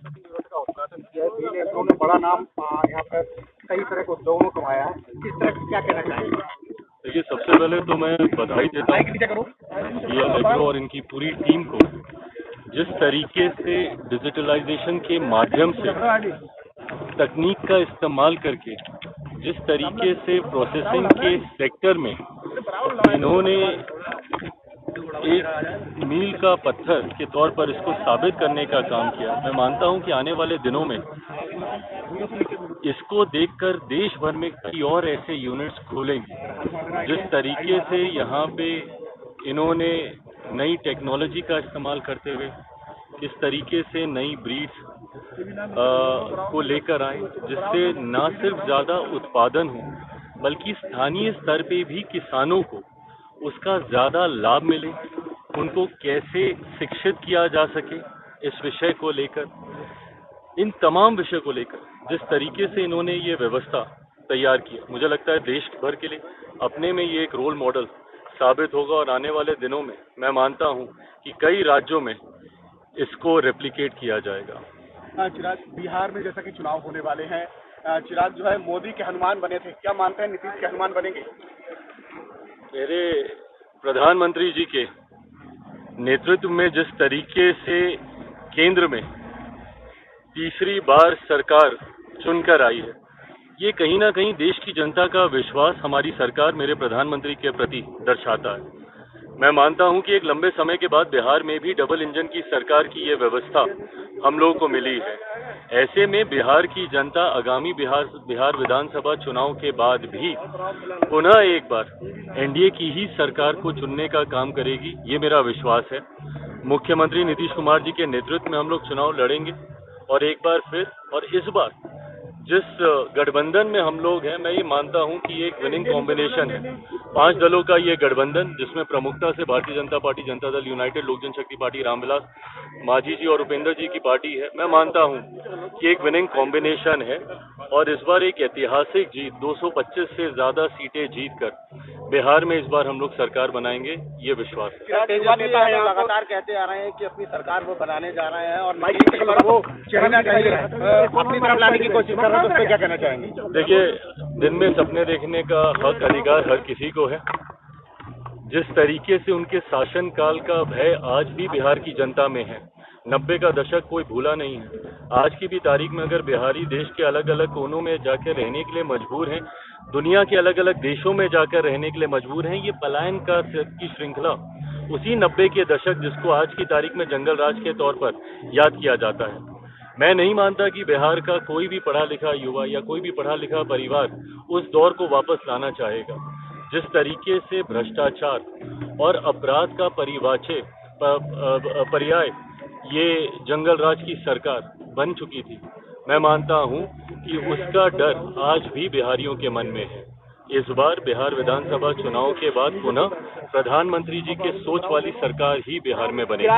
वसति विभाग का उद्घाटन किया है। ग्रीन एग्रो ने बड़ा नाम यहाँ पर कई तरह के उद्योगों को कमाया है। किस तरह क्या कहना चाहेंगे? देखिए, सबसे पहले तो मैं बधाई देता हूँ ये एग्रो और इनकी पूरी टीम को। जिस तरीके से डिजिटलाइजेशन के माध्यम से तकनीक का इस्तेमाल करके जिस तरीके से प्रोसेसिंग के सेक्टर में इन्होंने एक मील का पत्थर के तौर पर इसको साबित करने का काम किया, मैं मानता हूं कि आने वाले दिनों में इसको देखकर देश भर में कई और ऐसे यूनिट्स खुलेंगे। जिस तरीके से यहाँ पे इन्होंने नई टेक्नोलॉजी का इस्तेमाल करते हुए किस तरीके से नई ब्रीड्स को लेकर आए, जिससे न सिर्फ ज़्यादा उत्पादन हो बल्कि स्थानीय स्तर पे भी किसानों को उसका ज़्यादा लाभ मिले, उनको कैसे शिक्षित किया जा सके इस विषय को लेकर, इन तमाम विषय को लेकर जिस तरीके से इन्होंने ये व्यवस्था तैयार की, मुझे लगता है देश भर के लिए अपने में ये एक रोल मॉडल साबित होगा। और आने वाले दिनों में मैं मानता हूं कि कई राज्यों में इसको रेप्लिकेट किया जाएगा। चिराग, बिहार में जैसा कि चुनाव होने वाले हैं, चिराग जो है मोदी के हनुमान बने थे, क्या मानते हैं नीतीश के हनुमान बनेंगे? मेरे प्रधानमंत्री जी के नेतृत्व में जिस तरीके से केंद्र में तीसरी बार सरकार चुनकर आई है, ये कहीं ना कहीं देश की जनता का विश्वास हमारी सरकार, मेरे प्रधानमंत्री के प्रति दर्शाता है। मैं मानता हूं कि एक लंबे समय के बाद बिहार में भी डबल इंजन की सरकार की ये व्यवस्था हम लोगों को मिली है। ऐसे में बिहार की जनता आगामी बिहार विधानसभा चुनाव के बाद भी पुनः एक बार एनडीए की ही सरकार को चुनने का काम करेगी, ये मेरा विश्वास है। मुख्यमंत्री नीतीश कुमार जी के नेतृत्व में हम लोग चुनाव लड़ेंगे और एक बार फिर, और इस बार जिस गठबंधन में हम लोग हैं, मैं ये मानता हूं कि ये एक विनिंग कॉम्बिनेशन है। 5 दलों का ये गठबंधन, जिसमें प्रमुखता से भारतीय जनता पार्टी, जनता दल यूनाइटेड, लोक जनशक्ति पार्टी, रामविलास मांझी जी और उपेंद्र जी की पार्टी है। मैं मानता हूं कि एक विनिंग कॉम्बिनेशन है और इस बार एक ऐतिहासिक जीत, 225 से ज्यादा सीटें जीतकर बिहार में इस बार हम लोग सरकार बनाएंगे, ये विश्वास है। नेता लगातार कहते आ रहे हैं कि अपनी सरकार वो बनाने जा रहे हैं और वो अपनी तरफ लाने की कोशिश कर रहे हैं, तो उस पर क्या कहना चाहेंगे? देखिए, दिन में सपने देखने का हक, अधिकार हर किसी को है। जिस तरीके से उनके शासनकाल का भय आज भी बिहार की जनता में है, 90 का दशक कोई भूला नहीं है। आज की भी तारीख में अगर बिहारी देश के अलग अलग कोनों में जाकर रहने के लिए मजबूर हैं, दुनिया के अलग अलग देशों में जाकर रहने के लिए मजबूर हैं, ये पलायन की श्रृंखला उसी 90 के दशक, जिसको आज की तारीख में जंगल राज के तौर पर याद किया जाता है। मैं नहीं मानता कि बिहार का कोई भी पढ़ा लिखा युवा या कोई भी पढ़ा लिखा परिवार उस दौर को वापस लाना चाहेगा। जिस तरीके से भ्रष्टाचार और अपराध का पर्याय ये जंगल राज की सरकार बन चुकी थी, मैं मानता हूं कि उसका डर आज भी बिहारियों के मन में है। इस बार बिहार विधानसभा चुनाव के बाद पुनः प्रधानमंत्री जी के सोच वाली सरकार ही बिहार में बनेगी।